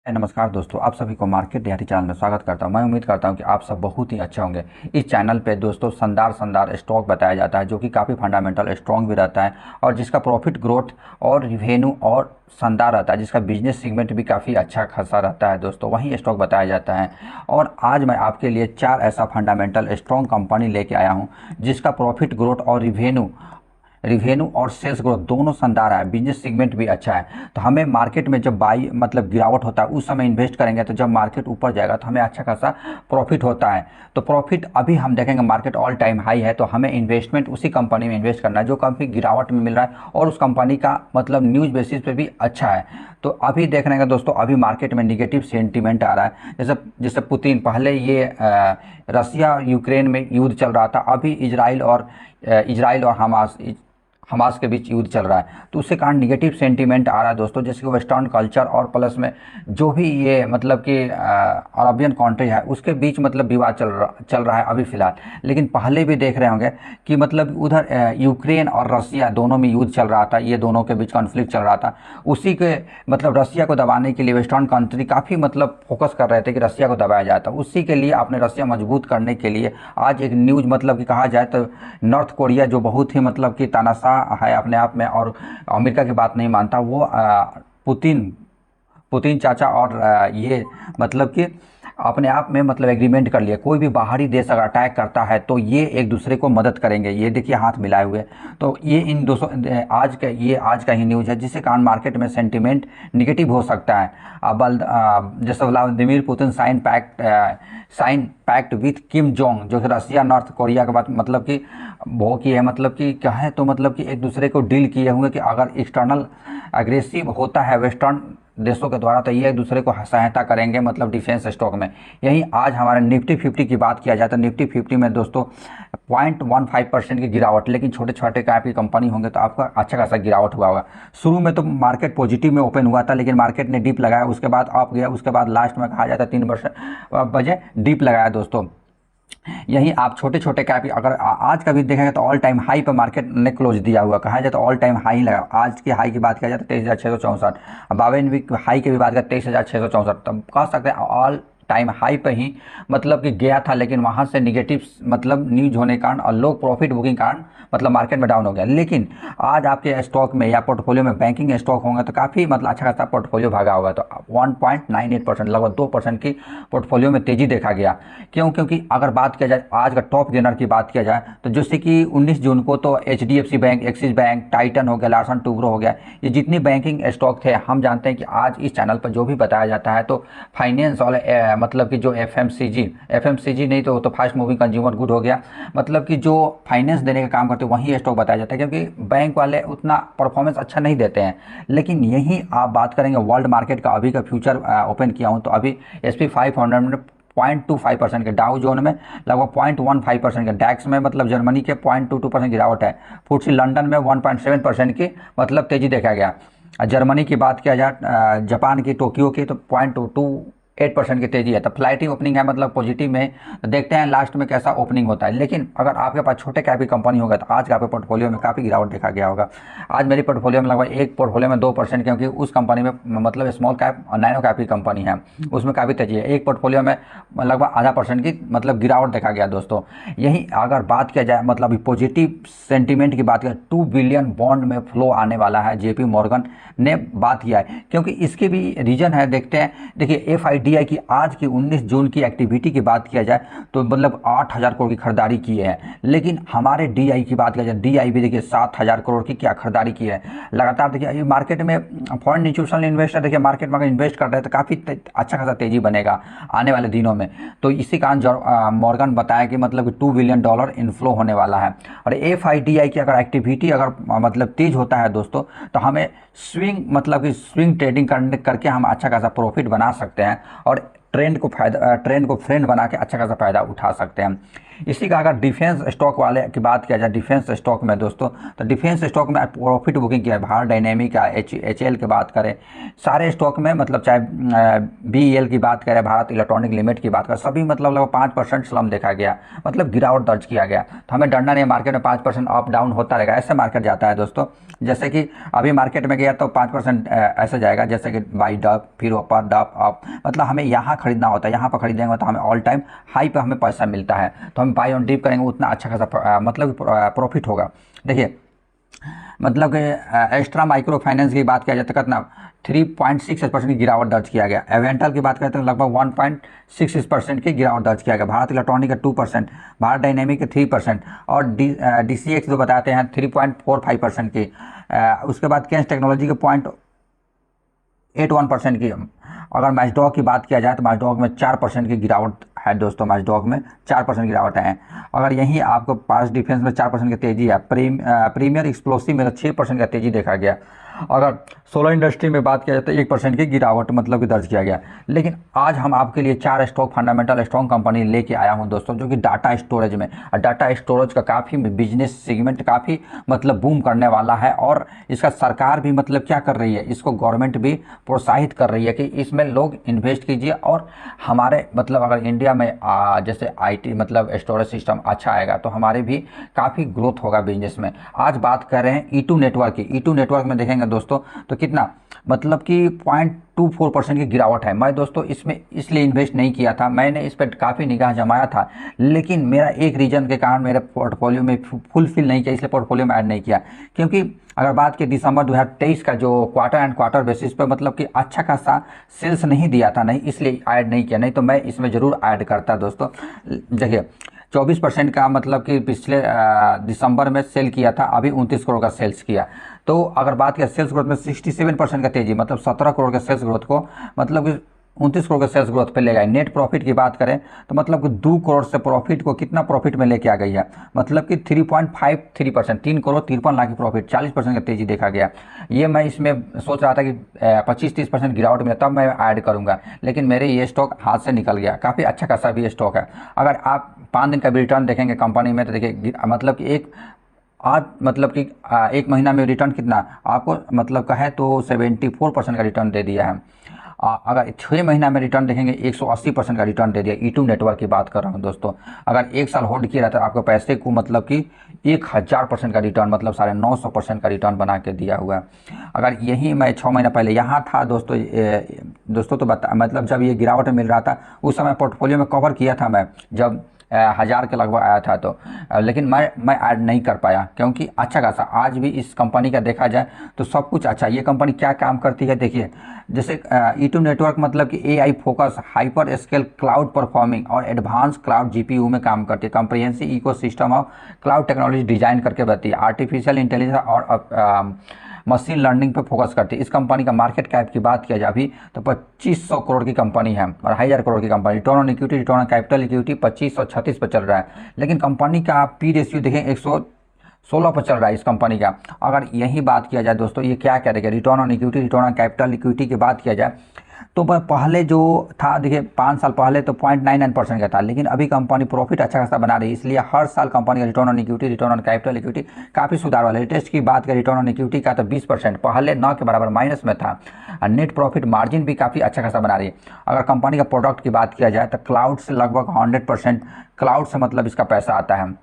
नमस्कार दोस्तों, आप सभी को मार्केट दिहाड़ी चैनल में स्वागत करता हूं। मैं उम्मीद करता हूं कि आप सब बहुत ही अच्छे होंगे। इस चैनल पे दोस्तों शानदार स्टॉक बताया जाता है जो कि काफ़ी फंडामेंटल स्ट्रॉन्ग भी रहता है और जिसका प्रॉफिट ग्रोथ और रिवेन्यू और शानदार रहता है, जिसका बिजनेस सेगमेंट भी काफ़ी अच्छा खासा रहता है दोस्तों, वही स्टॉक बताया जाता है। और आज मैं आपके लिए 4 ऐसा फंडामेंटल स्ट्रॉन्ग कंपनी लेके आया हूँ जिसका प्रॉफिट ग्रोथ और रिवेन्यू और सेल्स ग्रोथ दोनों शानदार है, बिजनेस सेगमेंट भी अच्छा है। तो हमें मार्केट में जब बाई मतलब गिरावट होता है उस समय इन्वेस्ट करेंगे तो जब मार्केट ऊपर जाएगा तो हमें अच्छा खासा प्रॉफिट होता है। तो प्रॉफिट अभी हम देखेंगे, मार्केट ऑल टाइम हाई है, तो हमें इन्वेस्टमेंट उसी कंपनी में इन्वेस्ट करना है जो कंपनी गिरावट में मिल रहा है और उस कंपनी का मतलब न्यूज़ बेसिस पे भी अच्छा है। तो अभी देख रहे हैं दोस्तों, अभी मार्केट में निगेटिव सेंटीमेंट आ रहा है। जैसे जैसे पुतिन पहले ये रसिया यूक्रेन में युद्ध चल रहा था, अभी इजराइल और हमास के बीच युद्ध चल रहा है, तो उसके कारण निगेटिव सेंटीमेंट आ रहा है दोस्तों। जैसे कि वेस्टर्न कल्चर और प्लस में जो भी ये मतलब कि अरबियन कंट्री है उसके बीच मतलब विवाद चल रहा है अभी फ़िलहाल। लेकिन पहले भी देख रहे होंगे कि मतलब उधर यूक्रेन और रसिया दोनों में युद्ध चल रहा था, ये दोनों के बीच कॉन्फ्लिक्ट चल रहा था। उसी के मतलब रसिया को दबाने के लिए वेस्टर्न कंट्री काफ़ी मतलब फोकस कर रहे थे कि रसिया को दबाया जाए। तो उसी के लिए अपने रसिया मजबूत करने के लिए आज एक न्यूज़ मतलब कि कहा जाए तो नॉर्थ कोरिया जो बहुत ही मतलब कि तानाशाह है अपने आप में और अमेरिका की बात नहीं मानता, वो पुतिन पुतिन चाचा और ये मतलब कि अपने आप में मतलब एग्रीमेंट कर लिया, कोई भी बाहरी देश अगर अटैक करता है तो ये एक दूसरे को मदद करेंगे। ये देखिए हाथ मिलाए हुए। तो ये इन दोस्तों आज का ही न्यूज़ है, जिसके कारण मार्केट में सेंटीमेंट निगेटिव हो सकता है। जैसे Vladimir Putin sign pact with Kim Jong, जो कि रसिया नॉर्थ कोरिया के बाद मतलब कि वो की है, मतलब कि क्या है, तो मतलब कि एक दूसरे को डील किए हुए कि अगर एक्सटर्नल अग्रेसिव होता है वेस्टर्न देशों के द्वारा तो ये एक दूसरे को सहायता करेंगे मतलब डिफेंस स्टॉक में। यही आज हमारे निफ्टी 50 की बात किया जाए तो निफ्टी 50 में दोस्तों 0.15% की गिरावट, लेकिन छोटे छोटे कैप की कंपनी होंगे तो आपका अच्छा खासा गिरावट हुआ होगा। शुरू में तो मार्केट पॉजिटिव में ओपन हुआ था, लेकिन मार्केट ने डीप लगाया, उसके बाद अप गया, उसके बाद लास्ट में कहा जाता है 3% बजे डीप लगाया दोस्तों। यही आप छोटे छोटे कैप अगर आज का भी देखेंगे तो ऑल टाइम हाई पर मार्केट ने क्लोज दिया हुआ, कहा जाए तो ऑल टाइम हाई लगा। आज की हाई की बात किया जाए तो 23,664, 52 वीक हाई की भी बात करें 23,664, तब कह सकते हैं ऑल टाइम हाई पे ही मतलब कि गया था, लेकिन वहाँ से निगेटिव मतलब न्यूज होने के कारण और लो प्रॉफिट बुकिंग कारण मतलब मार्केट में डाउन हो गया। लेकिन आज आपके स्टॉक में या पोर्टफोलियो में बैंकिंग स्टॉक होंगे तो काफ़ी मतलब अच्छा खासा पोर्टफोलियो भागा होगा। तो 1.98% लगभग 2% की पोर्टफोलियो में तेज़ी देखा गया। क्योंकि अगर बात किया जाए आज का टॉप गेनर की बात किया जाए तो जैसे कि 19 जून को तो HDFC bank, axis bank, Titan हो गया, लार्सन टूब्रो हो गया, ये जितनी बैंकिंग स्टॉक थे, हम जानते हैं कि आज इस चैनल पर जो भी बताया जाता है तो फाइनेंस वाले मतलब कि जो एफएमसीजी नहीं तो फास्ट मूविंग कंज्यूमर गुड हो गया, मतलब कि जो फाइनेंस देने का काम करते हैं वही स्टॉक बताया जाता है, क्योंकि बैंक वाले उतना परफॉर्मेंस अच्छा नहीं देते हैं। लेकिन यही आप बात करेंगे वर्ल्ड मार्केट का, अभी का फ्यूचर ओपन किया हूँ तो अभी SP 500 में 0.25% के, डाउ जोन में लगभग 0.15% के, डैक्स में मतलब जर्मनी के 0.22% गिरावट है, फुटसी लंदन में 1.7% की मतलब तेजी देखा गया। जर्मनी की बात किया जाए, जापान की टोक्यो की तो 0.28% की तेजी है। तो फ्लाइटिंग ओपनिंग है मतलब पॉजिटिव में, तो देखते हैं लास्ट में कैसा ओपनिंग होता है। लेकिन अगर आपके पास छोटे कैप की कंपनी होगा तो आज का आपके पोर्टफोलियो में काफ़ी गिरावट देखा गया होगा। आज मेरी पोर्टफोलियो में लगभग एक पोर्टफोलियो में 2%, क्योंकि उस कंपनी में मतलब स्मॉल कैप और नैनो कैप की कंपनी है, उसमें काफ़ी तेजी है। एक पोर्टफोलियो में लगभग आधा % की मतलब गिरावट देखा गया दोस्तों। यही अगर बात किया जाए मतलब पॉजिटिव सेंटीमेंट की बात करें, 2 बिलियन बॉन्ड में फ्लो आने वाला है, JP मॉर्गन ने बात किया है, क्योंकि इसके भी रीजन है। देखते हैं, देखिए FIDI की आज की 19 जून की एक्टिविटी की बात किया जाए तो मतलब 8,000 करोड़ की खरीदारी की है। लेकिन हमारे DI की बात किया जाए, DI भी देखिए 7,000 करोड़ की क्या खरीदारी की है। लगातार देखिए मार्केट में फॉरेन इंस्टीट्यूशनल इन्वेस्टर देखिए मार्केट में अगर इन्वेस्ट कर रहे हैं तो काफ़ी अच्छा खासा तेजी बनेगा आने वाले दिनों में। तो इसी कारण मॉर्गन बताया कि मतलब कि $2 बिलियन इनफ्लो होने वाला है। और FIDI की अगर एक्टिविटी अगर मतलब तेज होता है दोस्तों तो हमें स्विंग मतलब कि स्विंग ट्रेडिंग करके हम अच्छा खासा प्रॉफिट बना सकते हैं। और ट्रेंड को फ्रेंड बना के अच्छा खासा फ़ायदा उठा सकते हैं। इसी का अगर डिफेंस स्टॉक वाले की बात किया जाए, डिफेंस स्टॉक में दोस्तों, तो डिफेंस स्टॉक में प्रॉफिट बुकिंग किया है। भारत डायनेमिक का HAL की बात करें, सारे स्टॉक में मतलब चाहे BEL की बात करें, भारत इलेक्ट्रॉनिक लिमिटेड की बात करें, सभी मतलब लगभग 5% स्लम देखा गया, मतलब गिरावट दर्ज किया गया। तो हमें डरना नहीं, मार्केट में 5% अप डाउन होता रहेगा, ऐसे मार्केट जाता है दोस्तों। जैसे कि अभी मार्केट में गया तो 5% ऐसे जाएगा, जैसे कि बाई डप, फिर ऊपर डप अप, मतलब हमें यहाँ खरीदना होता है, यहाँ पर खरीदेंगे तो हमें ऑल टाइम हाई पे हमें पैसा मिलता है, तो हम बाई ऑन डिप करेंगे उतना अच्छा खासा मतलब प्रॉफिट होगा। देखिए मतलब कि एक्स्ट्रा माइक्रो फाइनेंस की बात किया जाए तो कितना 3.6% की गिरावट दर्ज किया गया। एवेंटल की बात करें तो लगभग 1.66% की गिरावट दर्ज किया गया। भारत इलेक्ट्रॉनिक का 2%, भारत डायनेमिक के 3% और DCX जो बताते हैं 3.45% की। उसके बाद केंस टेक्नोलॉजी के 0.81% की। अगर मैचडॉग की बात किया जाए तो मैचडॉग में 4% की गिरावट है दोस्तों, मैचडॉग में 4% गिरावट है। अगर यहीं आपको पास डिफेंस में 4% की तेज़ी है। प्रीमियर एक्सप्लोसिव में 6% का तेज़ी देखा गया। अगर सोलर इंडस्ट्री में बात किया जाए तो 1% की गिरावट मतलब कि दर्ज किया गया। लेकिन आज हम आपके लिए 4 स्टॉक फंडामेंटल स्ट्रॉन्ग कंपनी लेके आया हूं दोस्तों, जो कि डाटा स्टोरेज में, और डाटा स्टोरेज का काफ़ी बिजनेस सेगमेंट काफ़ी मतलब बूम करने वाला है। और इसका सरकार भी मतलब क्या कर रही है, इसको गवर्नमेंट भी प्रोत्साहित कर रही है कि इसमें लोग इन्वेस्ट कीजिए। और हमारे मतलब अगर इंडिया में जैसे IT मतलब स्टोरेज सिस्टम अच्छा आएगा तो हमारे भी काफ़ी ग्रोथ होगा बिजनेस में। आज बात कर रहे हैं E2 नेटवर्क की। E2 नेटवर्क में देखेंगे दोस्तों तो कितना मतलब कि 0.24% की गिरावट है। मैं दोस्तों इसमें इसलिए इन्वेस्ट नहीं किया था, मैंने इस पर काफ़ी निगाह जमाया था, लेकिन मेरा एक रीजन के कारण मेरे पोर्टफोलियो में फुलफिल नहीं किया, इसलिए पोर्टफोलियो में ऐड नहीं किया। क्योंकि अगर बात की दिसंबर 2023 का जो क्वार्टर एंड क्वार्टर बेसिस पे मतलब कि अच्छा खासा सेल्स नहीं दिया था, नहीं इसलिए ऐड नहीं किया, नहीं तो मैं इसमें ज़रूर ऐड करता दोस्तों। देखिए 24% का मतलब कि पिछले दिसंबर में सेल किया था, अभी 29 करोड़ का सेल्स किया। तो अगर बात किया सेल्स ग्रोथ में 67% का तेजी, मतलब 17 करोड़ का सेल्स ग्रोथ को मतलब कि 29 करोड़ का सेल्स ग्रोथ पे ले गए। नेट प्रॉफिट की बात करें तो मतलब कि 2 करोड़ से प्रॉफिट को कितना प्रॉफिट में लेके आ गई है, मतलब कि 3.53%, 3 करोड़ 53 लाख की प्रॉफिट, 40% का तेजी देखा गया। ये मैं इसमें सोच रहा था कि 25-30% गिरावट में तब मैं ऐड करूंगा, लेकिन मेरे ये स्टॉक हाथ से निकल गया। काफ़ी अच्छा खासा भी स्टॉक है। अगर आप 5 दिन का भी रिटर्न देखेंगे कंपनी में तो देखिए मतलब कि आज मतलब कि 1 महीना में रिटर्न कितना आपको मतलब का है तो 74% का रिटर्न दे दिया है। अगर 6 महीना में रिटर्न देखेंगे 180% का रिटर्न दे दिया। E2 नेटवर्क की बात कर रहा हूँ दोस्तों। अगर 1 साल होल्ड किया रहता है आपको पैसे को मतलब कि 1000% का रिटर्न, मतलब 950% का रिटर्न बना के दिया हुआ है। अगर यही मैं 6 महीना पहले यहाँ था दोस्तों, दोस्तों तो बता मतलब जब ये गिरावट मिल रहा था उस समय पोर्टफोलियो में कवर किया था मैं, जब 1000 के लगभग आया था तो, लेकिन मैं ऐड नहीं कर पाया क्योंकि अच्छा खासा आज भी इस कंपनी का देखा जाए तो सब कुछ अच्छा। ये कंपनी क्या काम करती है देखिए, जैसे E2 नेटवर्क मतलब कि AI focus hyper scale cloud performing और एडवांस क्लाउड GPU में काम करती है। Comprehensive ecosystem of cloud technology design करके बताती है। आर्टिफिशियल इंटेलिजेंस और मशीन लर्निंग पे फोकस करती है। इस कंपनी का मार्केट कैप की बात किया जाए अभी तो 2500 करोड़ की कंपनी है और 1000 करोड़ की company. Return on equity, return on capital equity 2536 पर चल रहा है, लेकिन कंपनी का P रेशियो देखें 116 पर चल रहा है इस कंपनी का। अगर यही बात किया जाए दोस्तों, ये क्या करेगा, return on equity, return on capital equity की बात किया जाए तो पहले जो था देखिए 5 साल पहले तो 0.99% का था, लेकिन अभी कंपनी प्रॉफिट अच्छा खासा बना रही है, इसलिए हर साल कंपनी का return on equity, return on capital equity काफ़ी सुधार वाला है। लेटेस्ट की बात करें रिटर्न ऑन इक्विटी का तो 20%, पहले 9 के बराबर माइनस में था। और नेट प्रॉफिट मार्जिन भी काफ़ी अच्छा खासा बना रही है। अगर कंपनी का प्रोडक्ट की बात किया जाए तो क्लाउड से लगभग 100% क्लाउड से मतलब इसका पैसा आता है।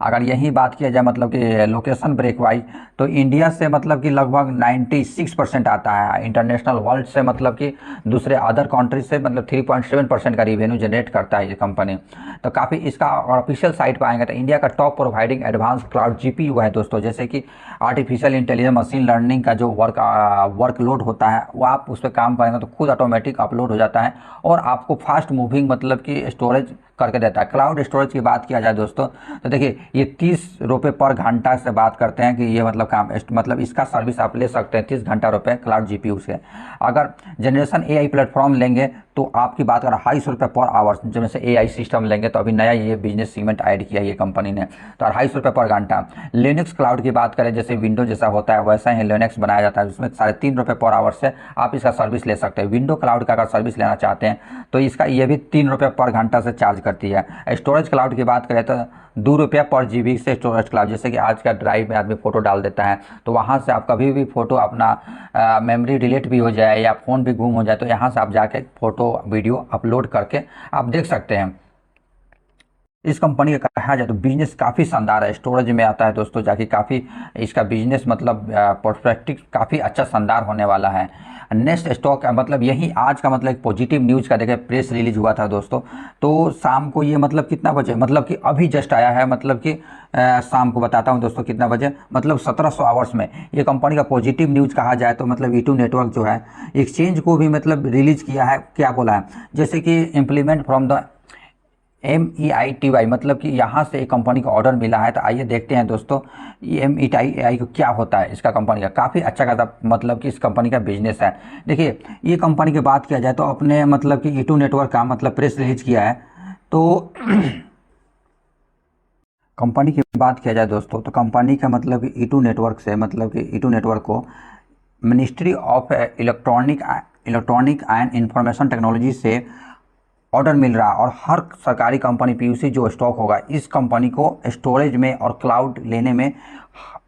अगर यही बात किया जाए मतलब कि लोकेशन ब्रेक वाइज तो इंडिया से मतलब कि लगभग 96% आता है। इंटरनेशनल वर्ल्ड से मतलब कि दूसरे अदर कंट्री से मतलब 3.7% का रिवेन्यू जनरेट करता है ये कंपनी। तो काफ़ी इसका ऑफिशियल साइट पर आएंगे तो इंडिया का top providing advance cloud GPU है दोस्तों। जैसे कि आर्टिफिशियल इंटेलिजेंस मशीन लर्निंग का जो वर्कलोड होता है वो आप उस पर काम करेंगे तो खुद ऑटोमेटिक अपलोड हो जाता है और आपको फास्ट मूविंग मतलब कि स्टोरेज करके देता है। क्लाउड स्टोरेज की बात किया जाए दोस्तों तो देखिए ये 30 रुपये पर घंटा से बात करते हैं कि ये मतलब काम मतलब इसका सर्विस आप ले सकते हैं 30 घंटा रुपये क्लाउड जीपीयू से। अगर जनरेशन एआई प्लेटफॉर्म लेंगे तो आपकी बात करें 250 रुपये पर आवर, जैसे एआई सिस्टम लेंगे तो अभी नया ये बिजनेस सीगमेंट ऐड किया ये कंपनी ने, तो 250 रुपये पर घंटा। लिनक्स क्लाउड की बात करें, जैसे विंडो जैसा होता है वैसा ही लिनक्स बनाया जाता है, उसमें 3.5 रुपये पर आवर से आप इसका सर्विस ले सकते हैं। विंडो क्लाउड का अगर सर्विस लेना चाहते हैं तो इसका ये भी 3 रुपये पर घंटा से चार्ज करती है। स्टोरेज क्लाउड की बात करें तो 2 रुपये पर जीबी से स्टोरेज क्लाउड, जैसे कि आज का ड्राइव में आदमी फ़ोटो डाल देता है तो वहाँ से आप कभी भी फ़ोटो अपना मेमोरी डिलीट भी हो जाए या फ़ोन भी गुम हो जाए तो यहाँ से आप जाके फ़ोटो वीडियो अपलोड करके आप देख सकते हैं। इस कंपनी का कहा जाए तो बिजनेस काफ़ी शानदार है, स्टोरेज में आता है दोस्तों, जाके काफ़ी इसका बिजनेस मतलब पर्सपेक्टिव काफ़ी अच्छा शानदार होने वाला है। नेक्स्ट स्टॉक मतलब यही आज का मतलब एक पॉजिटिव न्यूज़ का देखिए प्रेस रिलीज हुआ था दोस्तों, तो शाम को ये मतलब कितना बजे, मतलब कि अभी जस्ट आया है, मतलब कि शाम को बताता हूँ दोस्तों कितना बजे, मतलब 1700 आवर्स में ये कंपनी का पॉजिटिव न्यूज़ कहा जाए तो मतलब E2 नेटवर्क जो है एक्सचेंज को भी मतलब रिलीज किया है। क्या बोला है, जैसे कि इम्प्लीमेंट फ्रॉम द MEITY, मतलब कि यहाँ से एक कंपनी का ऑर्डर मिला है। तो आइए देखते हैं दोस्तों MEITY को क्या होता है। इसका कंपनी का काफ़ी अच्छा खासा मतलब कि इस कंपनी का बिजनेस है। देखिए ये कंपनी की बात किया जाए तो अपने मतलब कि E2 नेटवर्क का मतलब प्रेस रिलीज किया है। तो कंपनी की बात किया जाए दोस्तों तो कंपनी का मतलब कि E2 नेटवर्क से मतलब कि E2 नेटवर्क को ministry of electronic and information technology से ऑर्डर मिल रहा है, और हर सरकारी कंपनी पीयूसी जो स्टॉक होगा इस कंपनी को स्टोरेज में और क्लाउड लेने में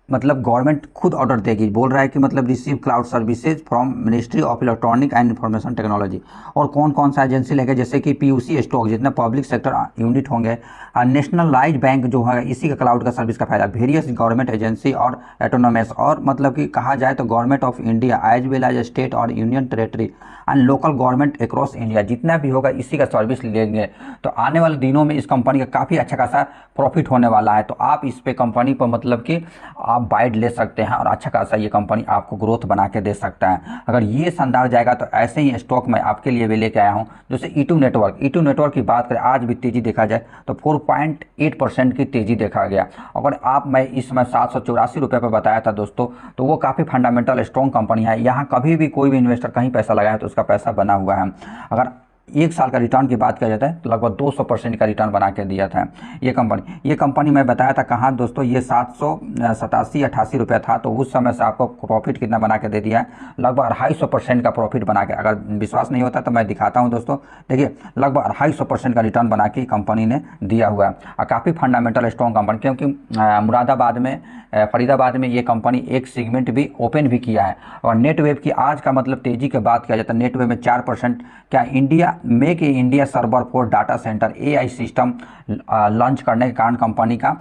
मतलब गवर्नमेंट खुद ऑर्डर देगी। बोल रहा है कि मतलब receive cloud services from ministry of electronic and information technology. और कौन कौन सा एजेंसी लेंगे, जैसे कि पीयूसी स्टॉक जितने पब्लिक सेक्टर यूनिट होंगे, नेशनलाइज बैंक जो है इसी का क्लाउड का सर्विस का फायदा, वेरियस गवर्नमेंट एजेंसी और एटोनोमस, और मतलब कि कहा जाए तो government of India as well as state और union territory and local government across India, जितना भी होगा इसी का सर्विस लेंगे। तो आने वाले दिनों में इस कंपनी का काफ़ी अच्छा खासा प्रॉफिट होने वाला है। तो आप इस पे कंपनी पर मतलब कि आप बाइड ले सकते हैं और अच्छा खासा ये कंपनी आपको ग्रोथ बना के दे सकता है। अगर ये शानदार जाएगा तो ऐसे ही स्टॉक मैं आपके लिए भी लेके आया हूँ। जैसे E2 नेटवर्क की बात करें, आज भी तेजी देखा जाए तो 4.8% की तेजी देखा गया। अगर आप मैं इस समय 784 रुपये पर बताया था दोस्तों, तो वो काफ़ी फंडामेंटल स्ट्रॉन्ग कंपनी है। यहाँ कभी भी कोई भी इन्वेस्टर कहीं पैसा लगाया तो उसका पैसा बना हुआ है। अगर एक साल का रिटर्न की बात किया जाता है तो लगभग 200% का रिटर्न बना के दिया था ये कंपनी मैं बताया था कहाँ दोस्तों, ये 787-88 रुपये था, तो उस समय से आपको प्रॉफिट कितना बना के दे दिया है, लगभग 250% का प्रॉफिट बना के। अगर विश्वास नहीं होता तो मैं दिखाता हूँ दोस्तों, देखिए लगभग 250% का रिटर्न बना के कंपनी ने दिया हुआ है। और काफ़ी फंडामेंटल स्ट्रॉन्ग कंपनी, क्योंकि मुरादाबाद में फरीदाबाद में ये कंपनी एक सेगमेंट भी ओपन भी किया है। और नेटवेव की आज का मतलब तेजी की बात किया जाता है, नेटवेव में 4% क्या India make in India server for data centre AI system launch करने के कारण कंपनी का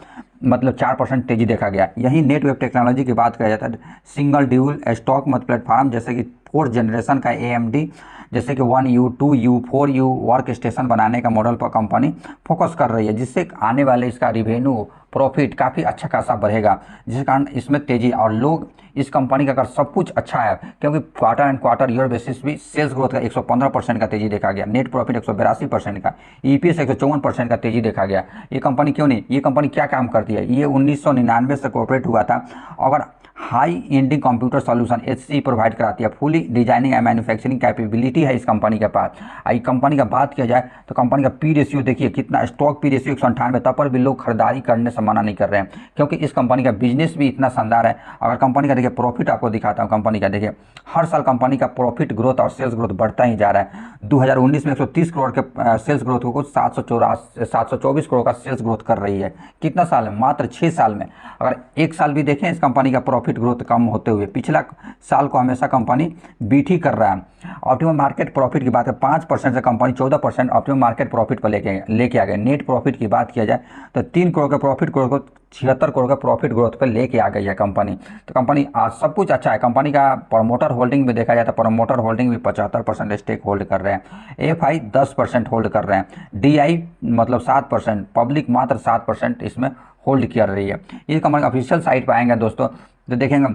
मतलब 4% तेजी देखा गया। यही नेटवेव टेक्नोलॉजी की बात किया जाता है, सिंगल ड्यूल स्टॉक मतलब प्लेटफॉर्म जैसे कि 4th जनरेशन का AMD जैसे कि 1U 2U 4U work station बनाने का मॉडल पर कंपनी फोकस कर रही है, जिससे आने वाले इसका रिवेन्यू प्रॉफिट काफ़ी अच्छा खासा बढ़ेगा, जिस कारण इसमें तेजी। और लोग इस कंपनी का अगर सब कुछ अच्छा है, क्योंकि quarter and quarter year basis भी सेल्स ग्रोथ का 115% का तेजी देखा गया, नेट प्रॉफिट 182% का, EPS 154% का तेजी देखा गया। ये कंपनी क्यों नहीं, ये कंपनी क्या काम करती है, ये 1999 से कॉर्पोरेट हुआ था। अगर high ending computer solution HCE provide कराती है, fully designing and manufacturing capability है इस कंपनी के पास। इस कंपनी का बात किया जाए तो कंपनी का P रेशियो देखिए कितना, स्टॉक P रेशियो 198, तब पर भी लोग खरीदारी करने से मना नहीं कर रहे हैं, क्योंकि इस कंपनी का बिजनेस भी इतना शानदार है। अगर कंपनी का देखिए प्रॉफिट आपको दिखाता हूँ, कंपनी का देखिए हर साल कंपनी का प्रॉफिट ग्रोथ और सेल्स ग्रोथ बढ़ता ही जा रहा है। 2019 में 130 करोड़ के सेल्स ग्रोथ को 724 करोड़ का सेल्स ग्रोथ कर रही है। कितना साल में, मात्र 6 साल में। अगर एक साल भी देखें इस कंपनी का प्रॉफिट ग्रोथ कम होते हुए, पिछला साल को हमेशा कंपनी बीट ही कर रहा है। ऑप्टिमम मार्केट प्रॉफिट की बात है, 5% से कंपनी 14% ऑप्टिमम मार्केट प्रॉफिट पर लेके आ गए। नेट प्रॉफिट की बात किया जाए तो 3 करोड़ का प्रॉफिट ग्रोथ को 76 करोड़ का प्रॉफिट ग्रोथ पर लेके आ गई है कंपनी। तो कंपनी आज सब कुछ अच्छा है। कंपनी का प्रमोटर होल्डिंग भी देखा जाए तो प्रमोटर होल्डिंग भी 75% स्टेक होल्ड कर रहे हैं, FI 10% होल्ड कर रहे हैं, DI मतलब 7%, पब्लिक मात्र 7% इसमें होल्ड कर रही है। ये कंपनी ऑफिशियल साइट पर आएंगे दोस्तों तो देखेंगे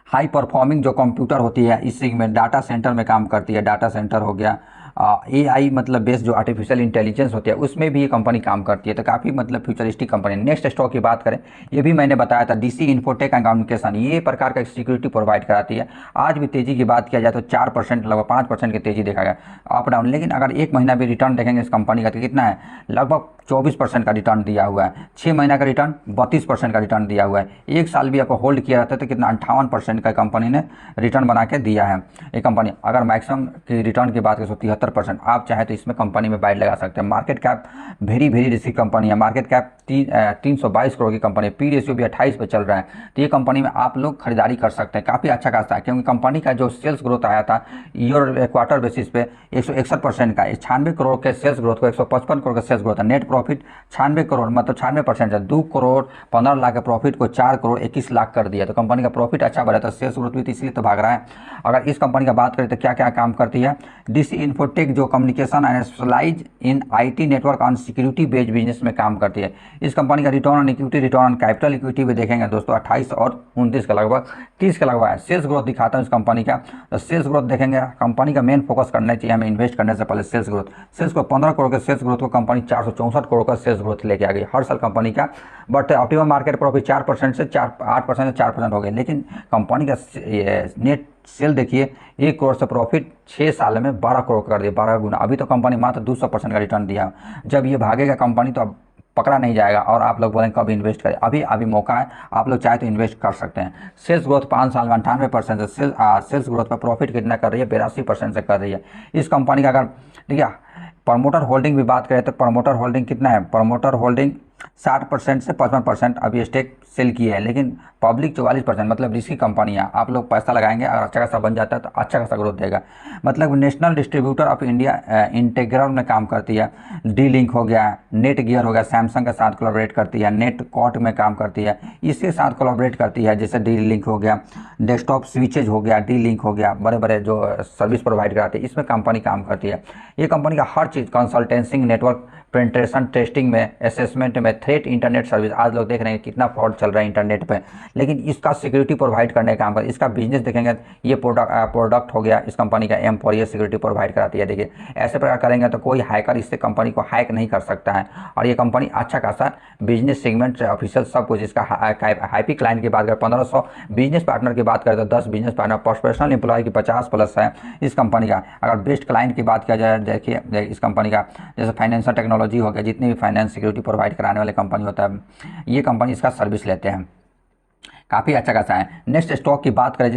हाई परफॉर्मिंग जो कंप्यूटर होती है इस सेगमेंट डाटा सेंटर में काम करती है, डाटा सेंटर हो गया AI मतलब बेस्ड जो आर्टिफिशियल इंटेलिजेंस होती है उसमें भी ये कंपनी काम करती है, तो काफ़ी मतलब फ्यूचरिस्टिक कंपनी। नेक्स्ट स्टॉक की बात करें, ये भी मैंने बताया था, DC इन्फोटेक एंड कम्युनिकेशन, ये प्रकार का सिक्योरिटी प्रोवाइड कराती है। आज भी तेजी की बात किया जाए तो 4% लगभग 5% की तेजी देखा गया अप डाउन, लेकिन अगर एक महीना भी रिटर्न देखेंगे इस कंपनी का तो कितना है, लगभग 24% का रिटर्न दिया हुआ है। 6 महीना का रिटर्न 32% का रिटर्न दिया हुआ है। एक साल भी आपको होल्ड किया रहता है तो कितना 58% का कंपनी ने रिटर्न बना के दिया है। ये कंपनी अगर मैक्सिमम की रिटर्न की बात करें तो 73%, आप चाहे तो इसमें कंपनी में बाइट लगा सकते हैं। Market cap very risky company है, मार्केट कैप 322 करोड़ की कंपनी है, पी रेशियो भी 28 पे चल रहा है, तो ये कंपनी में आप लोग खरीदारी कर सकते हैं, काफ़ी अच्छा खासा है। क्योंकि कंपनी का जो सेल्स ग्रोथ आया था ईयर क्वार्टर बेसिस पे 161% का, 96 करोड़ के सेल्स ग्रोथ को 155 करोड़ का सेल्स ग्रोथ है। नेट प्रॉफिट 96 करोड़ मतलब 96% है, 2 करोड़ 15 लाख के प्रॉफिट को 4 करोड़ 21 लाख कर दिया, तो कंपनी का प्रॉफिट अच्छा बढ़ा था, सेल्स ग्रोथ भी इसलिए तो भाग रहा है। अगर इस कंपनी का बात करें तो क्या क्या काम करती है, DC इन्फोटेक जो communication and specialise in IT network on security based business में काम करती है। इस कंपनी का return on equity, return on capital equity भी देखेंगे दोस्तों 28 और 29 का लगभग 30 के लगभग है। सेल्स ग्रोथ दिखाता है इस कंपनी का, तो सेल्स ग्रोथ देखेंगे, कंपनी का मेन फोकस करना चाहिए हमें इन्वेस्ट करने से पहले सेल्स ग्रोथ 15 करोड़ के सेल्स ग्रोथ को कंपनी 464 करोड़ का सेल्स ग्रोथ लेके आ गई हर साल कंपनी का। बट ऑप्टिमम मार्केट प्रॉफिट 4% से 8% से 4% हो गए, लेकिन कंपनी का नेट सेल देखिए 1 करोड़ से प्रॉफिट 6 साल में 12 करोड़ कर दिया, 12 गुना। अभी तो कंपनी मात्र 200% का रिटर्न दिया, जब ये भागेगा कंपनी तो अब पकड़ा नहीं जाएगा और आप लोग बोलेंगे कब इन्वेस्ट करें, अभी मौका है, आप लोग चाहे तो इन्वेस्ट कर सकते हैं। सेल्स ग्रोथ 5 साल में 98% से सेल्स ग्रोथ पर प्रॉफिट कितना कर रही है, 82% से कर रही है इस कंपनी का। अगर देखिए प्रमोटर होल्डिंग भी बात करें तो प्रमोटर होल्डिंग कितना है, प्रमोटर होल्डिंग 60% से 55% अभी स्टेक सेल की है, लेकिन पब्लिक 44%, मतलब रिस्की कंपनी है। आप लोग पैसा लगाएंगे अगर अच्छा खासा बन जाता है तो अच्छा खासा ग्रोथ देगा। मतलब national distributor of India integral में काम करती है, डी लिंक हो गया, नेट गियर हो गया, सैमसंग के साथ कोलैबोरेट करती है, नेट कॉट में काम करती है, इसके साथ कोलैबोरेट करती है, जैसे डी लिंक हो गया, डेस्कटॉप स्विचेज हो गया, डी लिंक हो गया, बड़े बड़े जो सर्विस प्रोवाइड कराते हैं इसमें कंपनी काम करती है। ये कंपनी का हर चीज़ कंसल्टेंसिंग, नेटवर्क पेनिट्रेशन टेस्टिंग में, असेसमेंट में, थ्रेट इंटरनेट सर्विस, आज लोग देख रहे हैं कितना फ्रॉड चल रहा है इंटरनेट पे, लेकिन इसका सिक्योरिटी प्रोवाइड करने का काम कर, इसका बिजनेस देखेंगे, ये प्रोडक्ट हो गया इस कंपनी का एम फॉर, ये सिक्योरिटी प्रोवाइड कराती है। देखिए ऐसे प्रकार करेंगे तो कोई हैकर इससे कंपनी को हैक नहीं कर सकता है, और ये कंपनी अच्छा खासा बिजनेस सेगमेंट से ऑफिशियल सब कुछ, इसका हैप्पी क्लाइंट की बात करें 1500, बिजनेस पार्टनर की बात करें तो 10 बिजनेस पार्टनर, प्रोफेशनल एम्प्लॉय की 50+ है इस कंपनी का। अगर बेस्ट क्लाइंट की बात किया जाए, देखिए इस कंपनी का जैसे फाइनेंशियल टेक्नोलॉजी हो गया, जितनी भी फाइनेंस सिक्योरिटी प्रोवाइड कराने वाले कंपनी होता है, ये कंपनी इसका सर्विस लेते हैं, काफ़ी अच्छा खासा है। नेक्स्ट स्टॉक की बात करें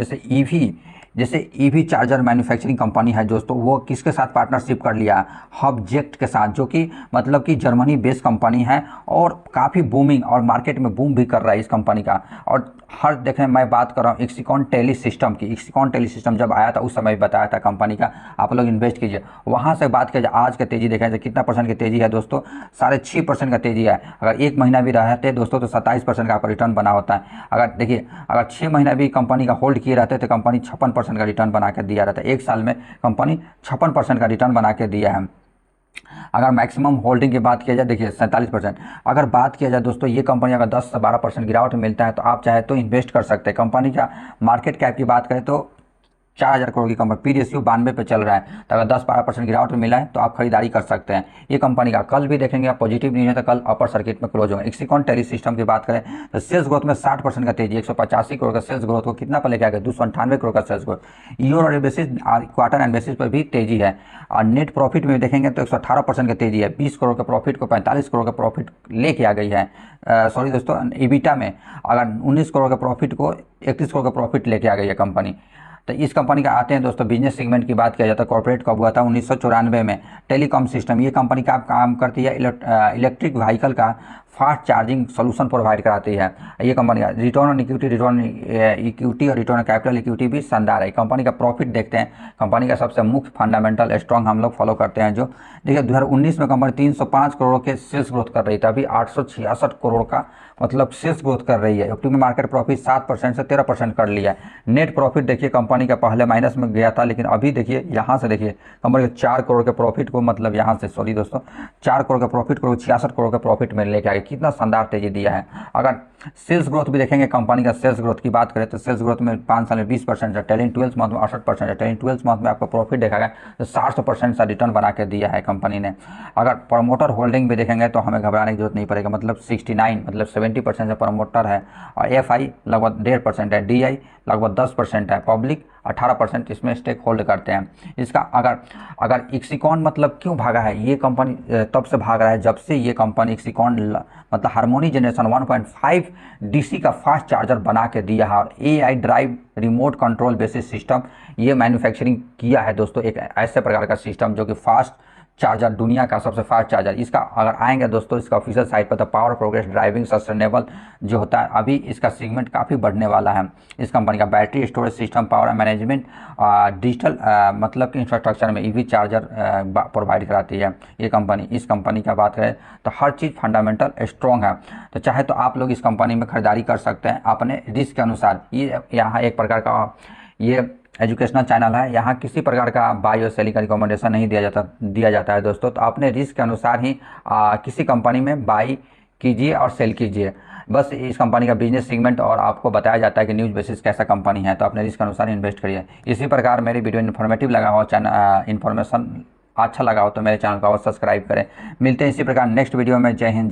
जैसे ईवी चार्जर मैन्युफैक्चरिंग कंपनी है दोस्तों, वो किसके साथ पार्टनरशिप कर लिया, हबजेक्ट के साथ, जो कि मतलब कि जर्मनी बेस्ड कंपनी है और काफ़ी बूमिंग और मार्केट में बूम भी कर रहा है इस कंपनी का। और हर देखें, मैं बात कर रहा हूँ इक्सिकॉन टेली सिस्टम की, इक्सिकॉन टेली सिस्टम जब आया था उस समय बताया था कंपनी का, आप लोग इन्वेस्ट कीजिए। वहाँ से बात किया जाए आज का तेज़ी देखा जाए कितना परसेंट की तेज़ी है दोस्तों, 6.5% का तेज़ी है। अगर एक महीना भी रहते दोस्तों तो 27% का आपका रिटर्न बना होता है। अगर देखिए अगर 6 महीना भी कंपनी का होल्ड किए रहते तो कंपनी 56% का रिटर्न बना के दिया रहता है। एक साल में कंपनी 56% का रिटर्न बना के दिया है। अगर मैक्सिमम होल्डिंग की बात किया जाए, देखिए 47%। अगर बात किया जाए दोस्तों, ये कंपनी अगर 10 से 12% गिरावट मिलता है तो आप चाहे तो इन्वेस्ट कर सकते हैं। कंपनी का मार्केट कैप की बात करें तो 4000 करोड़ की कंपनी, पी रेशियो 92 पे चल रहा है, तो अगर 10-12% गिरावट में मिला है तो आप खरीदारी कर सकते हैं ये कंपनी का। कल भी देखेंगे आप पॉजिटिव न्यूज है तो कल अपर सर्किट में क्लोज होगा। इक्सिकॉन टेली सिस्टम की बात करें तो सेल्स ग्रोथ में 60% का तेजी, 185 करोड़ का सेल्स ग्रोथ को कितना पर लेके आ गया, 298 करोड़ का सेल्स ग्रोथ। ईयर और बेसिस, क्वार्टर एंड बेसिस पर भी तेजी है। और नेट प्रॉफिट में देखेंगे तो 118% का तेजी है, 20 करोड़ के प्रॉफिट को 45 करोड़ का प्रॉफिट लेके आ गई है। सॉरी दोस्तों, ईबिटा में अगर 19 करोड़ के प्रॉफिट को 31 करोड़ का प्रॉफिट लेके आ गई है कंपनी। तो इस कंपनी का आते हैं दोस्तों बिजनेस सेगमेंट की बात किया जाता है, कॉर्पोरेट कब हुआ था 1994 में। टेलीकॉम सिस्टम, ये कंपनी का काम करती है इलेक्ट्रिक व्हीकल का फास्ट चार्जिंग सोल्यूशन प्रोवाइड कराती है ये कंपनी का। रिटर्न ऑन इक्विटी और रिटर्न ऑन कैपिटल इक्विटी भी शानदार है। कंपनी का प्रॉफिट देखते हैं, कंपनी का सबसे मुख्य फंडामेंटल स्ट्रॉन्ग हम लोग फॉलो करते हैं। जो देखिए 2019 में कंपनी 305 करोड़ के सेल्स ग्रोथ कर रही थी, अभी 866 करोड़ का मतलब सेल्स ग्रोथ कर रही है। ऑप्टिमम मार्केट प्रॉफिट 7% से 13% कर लिया है। नेट प्रॉफिट देखिए कंपनी कंपनी का पहले माइनस में गया था, लेकिन अभी देखिए यहाँ से देखिए कंपनी के 4 करोड़ के प्रॉफिट को, मतलब यहाँ से सॉरी दोस्तों 4 करोड़ का प्रॉफिट को 66 करोड़ का प्रॉफिट में लेके आए। कितना शानदार तेजी दिया है। अगर सेल्स ग्रोथ भी देखेंगे, कंपनी का सेल्स ग्रोथ की बात करें तो सेल्स ग्रोथ में 5 साल में 20% है, ट्रेलिंग 12 मंथ में 68% है, ट्रेलिंग 12 मंथ में आपको प्रॉफिट देखा गया तो 60% सा रिटर्न बना के दिया है कंपनी ने। अगर प्रमोटर होल्डिंग भी देखेंगे तो हमें घबराने की जरूरत नहीं पड़ेगा, मतलब 69 मतलब 70% से प्रमोटर है, और FI लगभग 1.5% है, DI लगभग 10% है, पब्लिक 18% इसमें स्टेक होल्ड करते हैं। इसका अगर इक्सिकॉन मतलब क्यों भागा है, ये कंपनी तब से भाग रहा है जब से ये कंपनी इक्सिकॉन मतलब हार्मोनी जनरेशन 1.5 DC का फास्ट चार्जर बना के दिया है, और AI drive remote control basis system ये मैन्युफैक्चरिंग किया है दोस्तों, एक ऐसे प्रकार का सिस्टम जो कि फास्ट चार्जर, दुनिया का सबसे फास्ट चार्जर। इसका अगर आएंगे दोस्तों इसका ऑफिशियल साइट पर, तो पावर प्रोग्रेस ड्राइविंग सस्टेनेबल जो होता है, अभी इसका सेगमेंट काफ़ी बढ़ने वाला है। इस कंपनी का battery storage system, power management, digital मतलब कि इंफ्रास्ट्रक्चर में EV चार्जर प्रोवाइड कराती है ये कंपनी। इस कंपनी का बात करें तो हर चीज़ फंडामेंटल स्ट्रॉन्ग है, तो चाहे तो आप लोग इस कंपनी में खरीदारी कर सकते हैं अपने रिस्क के अनुसार। ये यहाँ एक प्रकार का ये एजुकेशनल चैनल है, यहाँ किसी प्रकार का बाई और सेलिंग का रिकमेंडेशन नहीं दिया जाता है दोस्तों, तो अपने रिस्क के अनुसार ही किसी कंपनी में बाई कीजिए और सेल कीजिए। बस इस कंपनी का बिजनेस सेगमेंट और आपको बताया जाता है कि न्यूज़ बेसिस कैसा कंपनी है, तो अपने रिस्क के अनुसार इन्वेस्ट करिए। इसी प्रकार मेरी वीडियो इन्फॉर्मेटिव लगा हो, चैनल इन्फॉर्मेशन अच्छा लगा हो तो मेरे चैनल को सब्सक्राइब करें। मिलते हैं इसी प्रकार नेक्स्ट वीडियो में। जय हिंद।